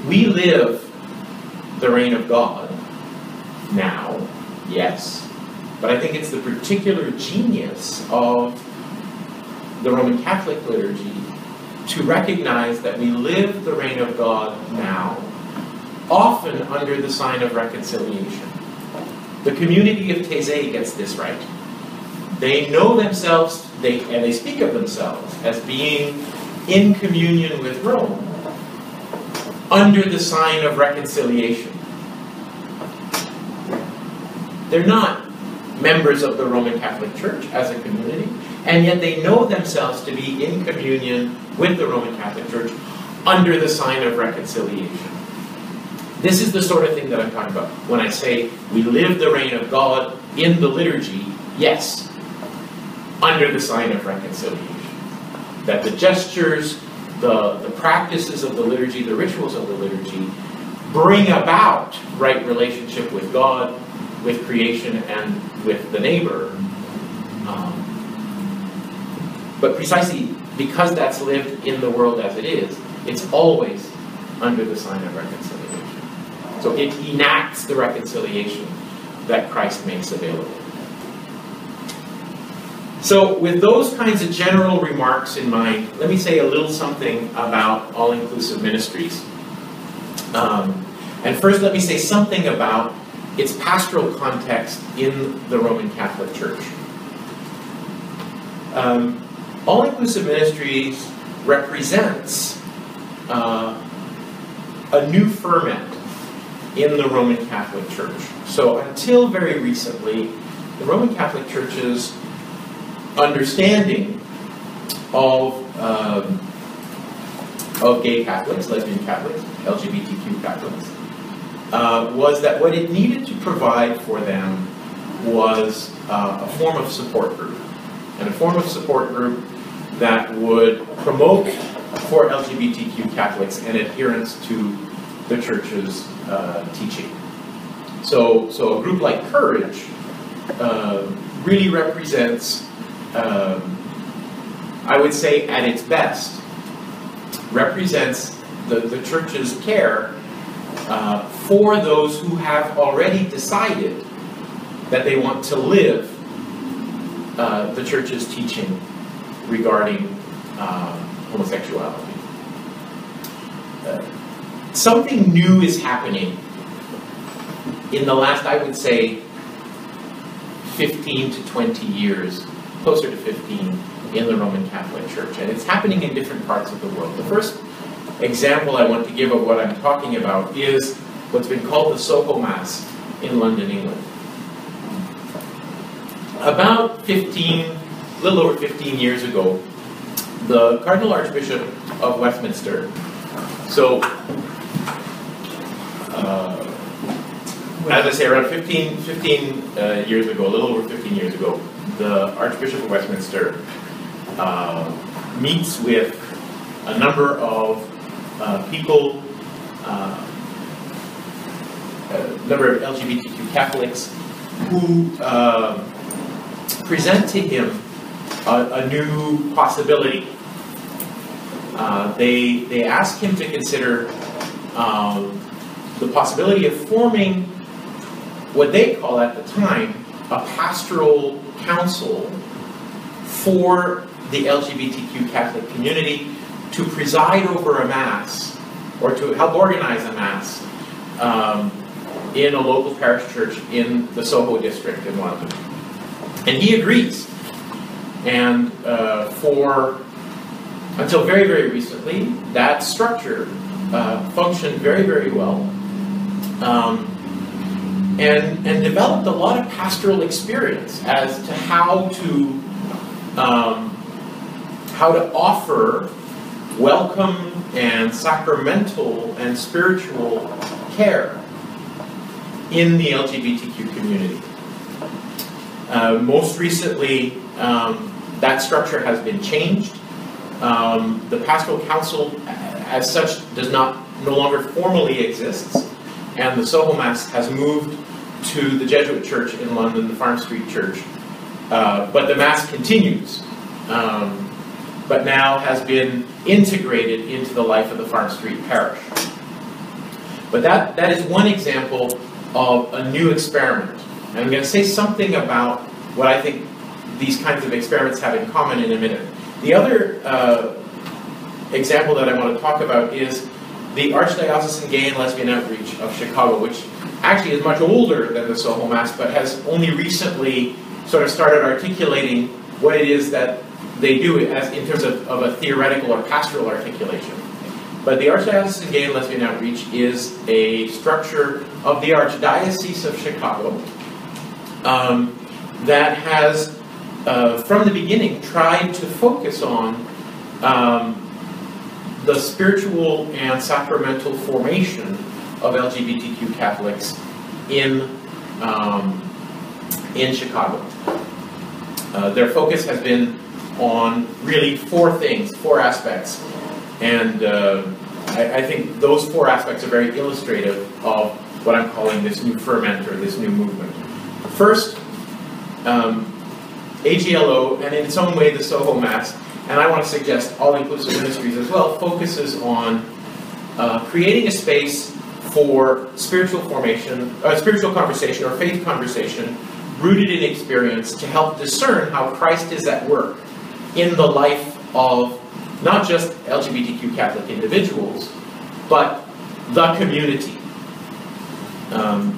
we live the reign of God now, yes, but I think it's the particular genius of the Roman Catholic liturgy to recognize that we live the reign of God now, often under the sign of reconciliation. The community of Taizé gets this right. They know themselves, and they speak of themselves as being in communion with Rome under the sign of reconciliation. They're not members of the Roman Catholic Church as a community, and yet they know themselves to be in communion with the Roman Catholic Church under the sign of reconciliation. This is the sort of thing that I'm talking about when I say we live the reign of God in the liturgy, yes, under the sign of reconciliation. That the gestures, the practices of the liturgy, the rituals of the liturgy, bring about right relationship with God, with creation, and with the neighbor. But precisely because that's lived in the world as it is, it's always under the sign of reconciliation. So it enacts the reconciliation that Christ makes available. So with those kinds of general remarks in mind, let me say a little something about all-inclusive ministries. And first let me say something about its pastoral context in the Roman Catholic Church. All-inclusive ministries represents a new ferment in the Roman Catholic Church. So until very recently, the Roman Catholic Church's understanding of gay Catholics, lesbian Catholics, LGBTQ Catholics, was that what it needed to provide for them was a form of support group. And a form of support group that would promote for LGBTQ Catholics an adherence to the Church's teaching. So a group like Courage really represents, I would say at its best, represents the Church's care for those who have already decided that they want to live the Church's teaching regarding homosexuality. Something new is happening in the last, I would say, 15 to 20 years, closer to 15, in the Roman Catholic Church. And it's happening in different parts of the world. The first example I want to give of what I'm talking about is what's been called the Soho Mass in London, England. About a little over 15 years ago, the Cardinal Archbishop of Westminster, so as I say, around 15 years ago, a little over 15 years ago, the Archbishop of Westminster meets with a number of people, a number of LGBTQ Catholics who present to him a new possibility. They ask him to consider the possibility of forming what they call at the time a pastoral council for the LGBTQ Catholic community to preside over a Mass or to help organize a Mass in a local parish church in the Soho district in London. And he agrees. And until very, very recently, that structure functioned very, very well and developed a lot of pastoral experience as to how to offer welcome and sacramental and spiritual care in the LGBTQ community. Most recently, that structure has been changed. The Pastoral Council, as such, no longer formally exists, and the Soho Mass has moved to the Jesuit Church in London, the Farm Street Church. But the Mass continues, but now has been integrated into the life of the Farm Street parish. But that is one example of a new experiment. And I'm going to say something about what I think these kinds of experiments have in common in a minute. The other example that I want to talk about is the Archdiocesan Gay and Lesbian Outreach of Chicago, which actually is much older than the Soho Mass, but has only recently sort of started articulating what it is that they do as in terms of a theoretical or pastoral articulation. But the Archdiocesan Gay and Lesbian Outreach is a structure of the Archdiocese of Chicago that has, from the beginning, tried to focus on the spiritual and sacramental formation of LGBTQ Catholics in Chicago. Their focus has been on really four aspects, and I think those four aspects are very illustrative of what I'm calling this new ferment or this new movement. First, AGLO, and in its own way the Soho Mass, and I want to suggest all-inclusive ministries as well, focuses on creating a space for spiritual formation, spiritual conversation or faith conversation rooted in experience to help discern how Christ is at work in the life of not just LGBTQ Catholic individuals, but the community.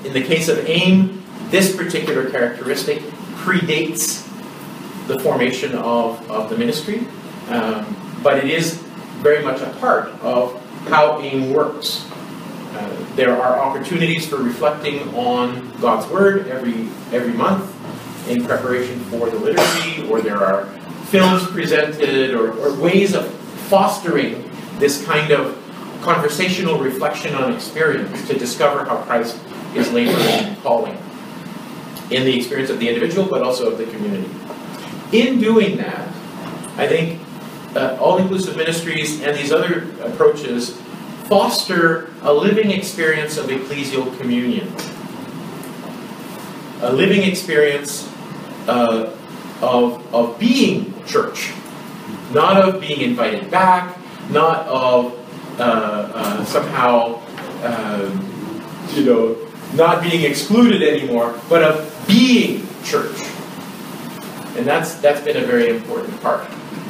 In the case of AIM, this particular characteristic predates the formation of the ministry, but it is very much a part of how AIM works. There are opportunities for reflecting on God's Word every month in preparation for the liturgy, or there are films presented, or ways of fostering this kind of conversational reflection on experience to discover how Christ is laboring and calling in the experience of the individual, but also of the community. In doing that, I think all-inclusive ministries and these other approaches foster a living experience of ecclesial communion. A living experience of being church. Not of being invited back, not of somehow, not being excluded anymore, but of being church. And that's been a very important part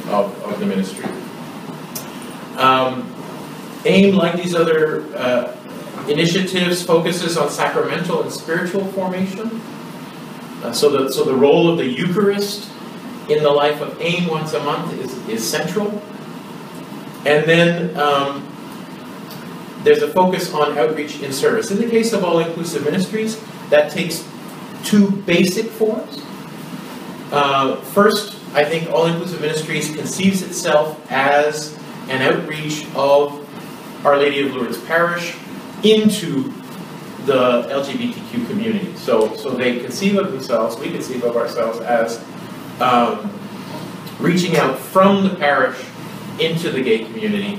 of the ministry. AIM, like these other initiatives, focuses on sacramental and spiritual formation. So the role of the Eucharist in the life of AIM once a month is central. And then there's a focus on outreach in service. In the case of all-inclusive ministries, that takes two basic forms. First, I think all-inclusive ministries conceives itself as an outreach of Our Lady of Lourdes Parish into the LGBTQ community. So they conceive of themselves, we conceive of ourselves as reaching out from the parish into the gay community,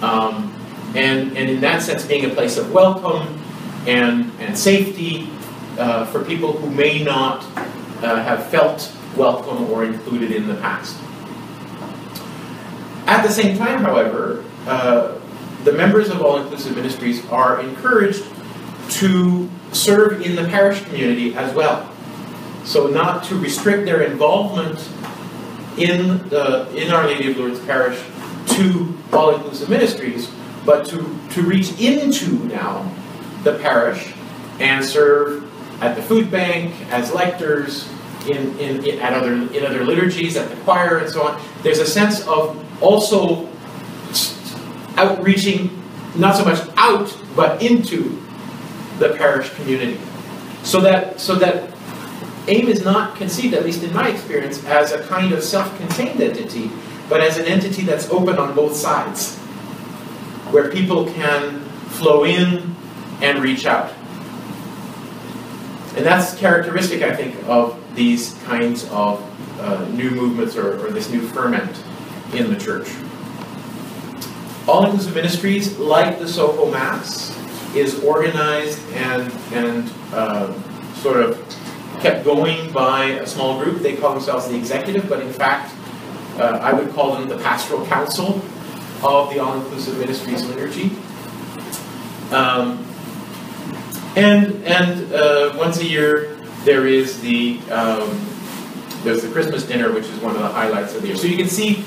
and in that sense being a place of welcome and safety for people who may not have felt welcome or included in the past. At the same time, however, the members of all-inclusive ministries are encouraged to serve in the parish community as well. So not to restrict their involvement in Our Lady of Lourdes Parish to all-inclusive ministries, but to reach into now the parish and serve at the food bank, as lectors, in other liturgies, at the choir, and so on. There's a sense of also outreaching, not so much out, but into the parish community. So that AIM is not conceived, at least in my experience, as a kind of self-contained entity, but as an entity that's open on both sides, where people can flow in and reach out. And that's characteristic, I think, of these kinds of new movements or this new ferment in the church. All-inclusive ministries, like the Soho Mass, is organized and sort of kept going by a small group. They call themselves the executive, but in fact, I would call them the pastoral council of the all-inclusive ministries liturgy. Once a year there is there's the Christmas dinner, which is one of the highlights of the year. So you can see,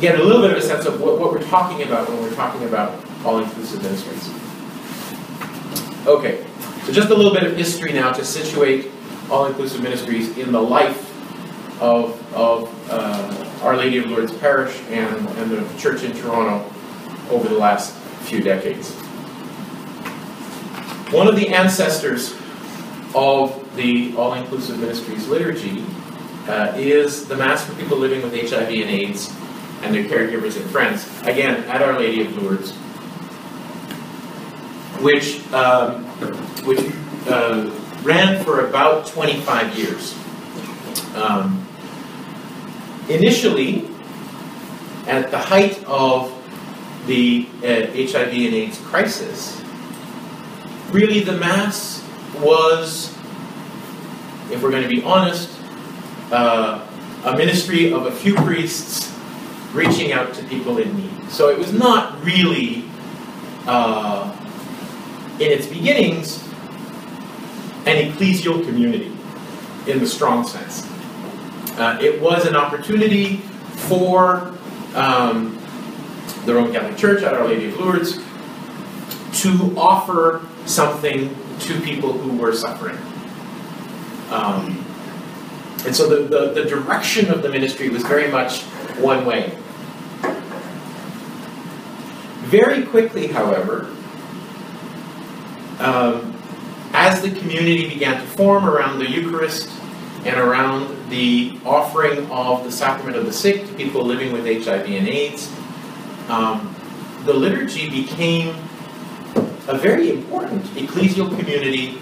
get a little bit of a sense of what we're talking about when we're talking about all-inclusive ministries. Okay, so just a little bit of history now to situate all-inclusive ministries in the life of Our Lady of Lourdes Parish and the church in Toronto over the last few decades. One of the ancestors of the all-inclusive ministries liturgy is the Mass for people living with HIV and AIDS and their caregivers and friends, again, at Our Lady of Lourdes, which ran for about 25 years. Initially, at the height of the HIV and AIDS crisis, really the Mass was, if we're going to be honest, a ministry of a few priests reaching out to people in need. So it was not really, in its beginnings, an ecclesial community in the strong sense. It was an opportunity for the Roman Catholic Church at Our Lady of Lourdes to offer something to people who were suffering. And so the direction of the ministry was very much one way. Very quickly, however, as the community began to form around the Eucharist and around the offering of the sacrament of the sick to people living with HIV and AIDS, the liturgy became a very important ecclesial community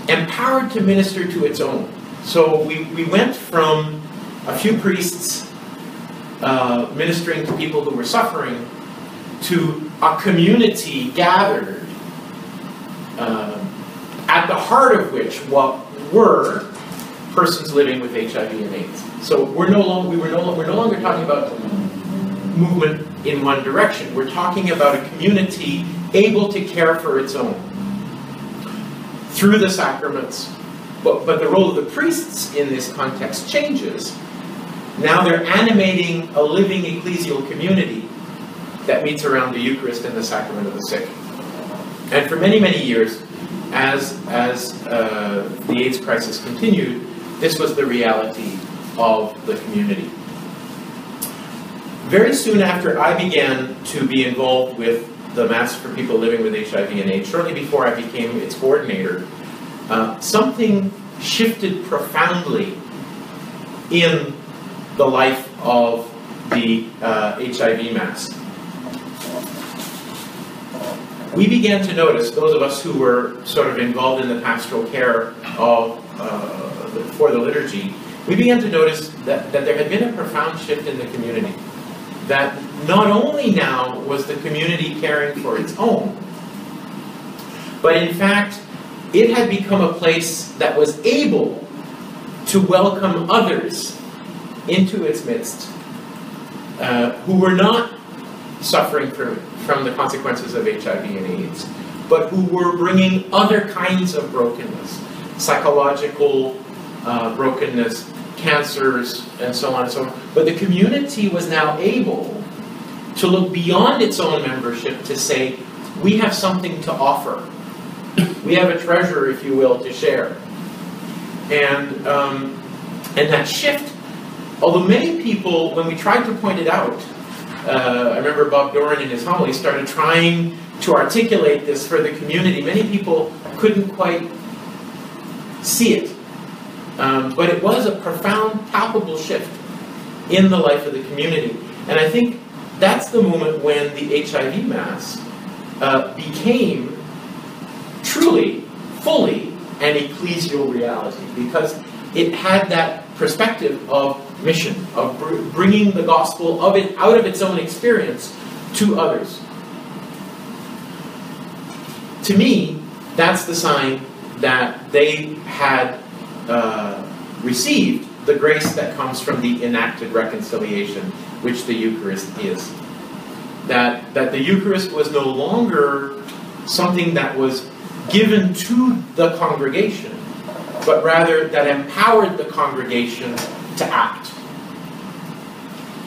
empowered to minister to its own. So we went from a few priests ministering to people who were suffering to a community gathered at the heart of which were persons living with HIV and AIDS. So we're no longer talking about movement in one direction. We're talking about a community able to care for its own through the sacraments. But the role of the priests in this context changes. Now they're animating a living ecclesial community that meets around the Eucharist and the sacrament of the sick. And for many, many years, as the AIDS crisis continued, this was the reality of the community. Very soon after I began to be involved with the Mass for people living with HIV and AIDS, shortly before I became its coordinator, something shifted profoundly in the life of the HIV Mass. We began to notice, those of us who were sort of involved in the pastoral care of for the liturgy, we began to notice that there had been a profound shift in the community. That not only now was the community caring for its own, but in fact, it had become a place that was able to welcome others into its midst who were not suffering from the consequences of HIV and AIDS, but who were bringing other kinds of brokenness, psychological brokenness, cancers, and so on and so on. But the community was now able to look beyond its own membership to say, we have something to offer. We have a treasure, if you will, to share. And that shift, although many people, when we tried to point it out, I remember Bob Doran in his homily started trying to articulate this for the community. Many people couldn't quite see it. But it was a profound, palpable shift in the life of the community. And I think that's the moment when the HIV Mass became truly, fully an ecclesial reality, because it had that perspective of mission, of bringing the gospel of it out of its own experience to others. To me, that's the sign that they had received the grace that comes from the enacted reconciliation, which the Eucharist is. that the Eucharist was no longer something that was given to the congregation, but rather that empowered the congregation to act.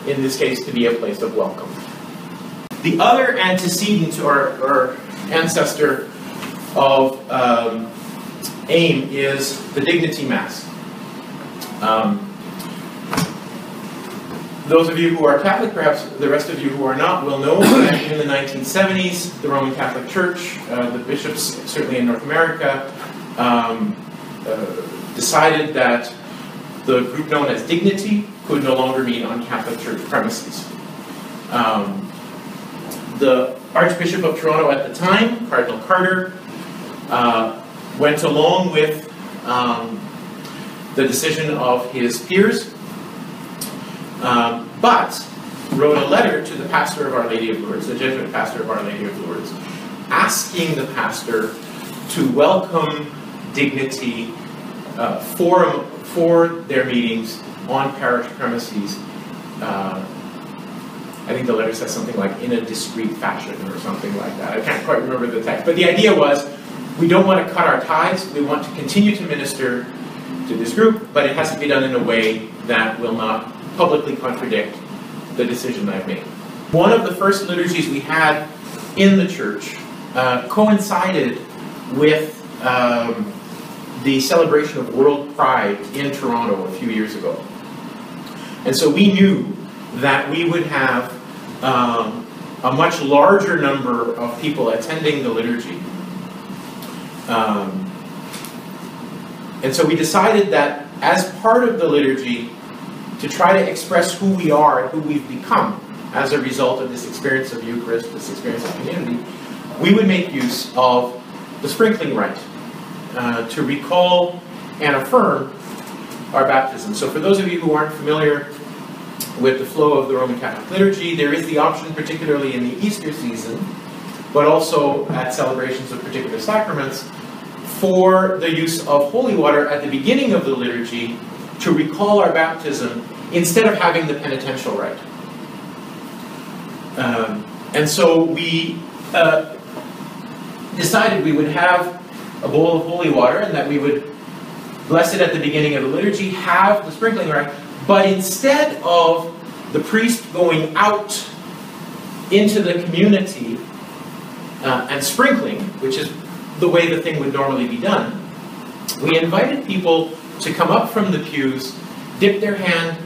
In this case, to be a place of welcome. The other antecedent or ancestor of AIM is the Dignity Mass. Those of you who are Catholic, perhaps the rest of you who are not, will know that in the 1970s, the Roman Catholic Church, the bishops, certainly in North America, decided that the group known as Dignity could no longer meet on Catholic Church premises. The Archbishop of Toronto at the time, Cardinal Carter, went along with the decision of his peers, but wrote a letter to the pastor of Our Lady of Lourdes, the Jesuit pastor of Our Lady of Lourdes, asking the pastor to welcome Dignity for their meetings on parish premises. I think the letter says something like, in a discreet fashion, or something like that. I can't quite remember the text. But the idea was, we don't want to cut our ties. We want to continue to minister to this group, but it has to be done in a way that will not publicly contradict the decision I've made. One of the first liturgies we had in the church coincided with the celebration of World Pride in Toronto a few years ago. And so we knew that we would have a much larger number of people attending the liturgy. And so we decided that as part of the liturgy, to try to express who we are and who we've become as a result of this experience of Eucharist, this experience of community, we would make use of the sprinkling rite to recall and affirm our baptism. So for those of you who aren't familiar with the flow of the Roman Catholic liturgy, there is the option, particularly in the Easter season, but also at celebrations of particular sacraments, for the use of holy water at the beginning of the liturgy to recall our baptism instead of having the penitential rite. And so we decided we would have a bowl of holy water and that we would bless it at the beginning of the liturgy, have the sprinkling rite, but instead of the priest going out into the community and sprinkling, which is the way the thing would normally be done, we invited people to come up from the pews, dip their hand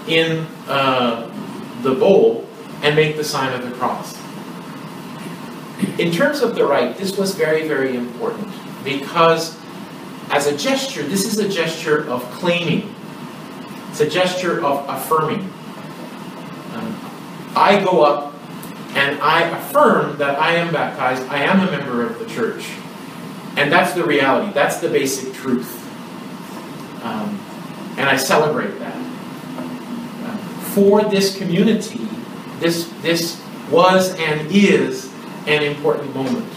in the bowl, and make the sign of the cross. In terms of the rite, this was very, very important, because as a gesture, this is a gesture of claiming. It's a gesture of affirming. I go up and I affirm that I am baptized, I am a member of the church. And that's the reality, that's the basic truth. And I celebrate that. For this community, this was and is an important moment.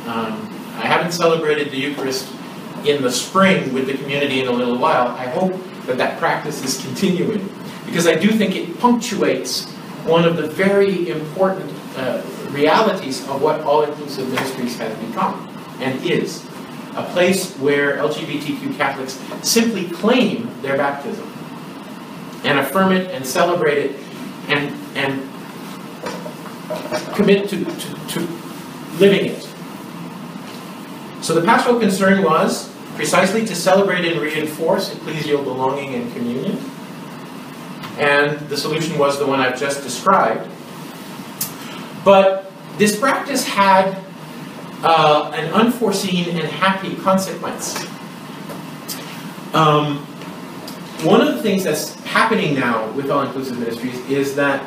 I haven't celebrated the Eucharist in the spring with the community in a little while. I hope that that practice is continuing, because I do think it punctuates one of the very important realities of what All-Inclusive Ministries has become and is. A place where LGBTQ Catholics simply claim their baptism and affirm it and celebrate it and commit to living it. So the pastoral concern was precisely to celebrate and reinforce ecclesial belonging and communion. And the solution was the one I've just described. But this practice had an unforeseen and happy consequence. One of the things that's happening now with All-Inclusive Ministries is that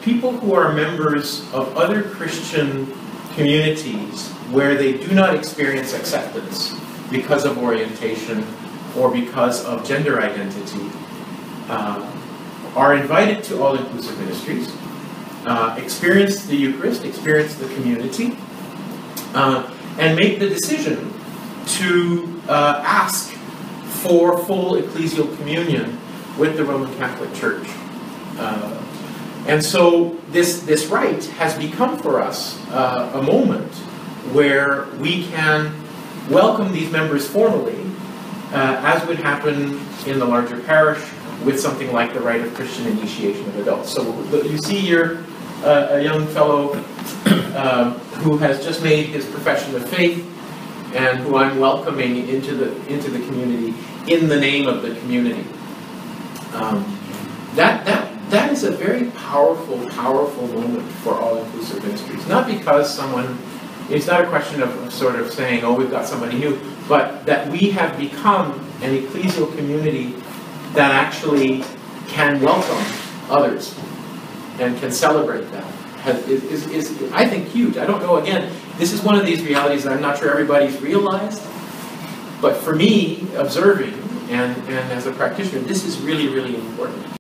people who are members of other Christian communities where they do not experience acceptance because of orientation or because of gender identity are invited to All-Inclusive Ministries, experience the Eucharist, experience the community, and make the decision to ask for full ecclesial communion with the Roman Catholic Church. And so this rite has become for us a moment where we can welcome these members formally, as would happen in the larger parish with something like the rite of Christian initiation of adults. So you see here a young fellow who has just made his profession of faith, and who I'm welcoming into the community in the name of the community. That is a very powerful moment for all-inclusive ministries. Not because it's not a question of sort of saying, oh, we've got somebody new, but that we have become an ecclesial community that actually can welcome others and can celebrate that. Is I think, huge. I don't know, again, this is one of these realities that I'm not sure everybody's realized, but for me, observing and as a practitioner, this is really, really important.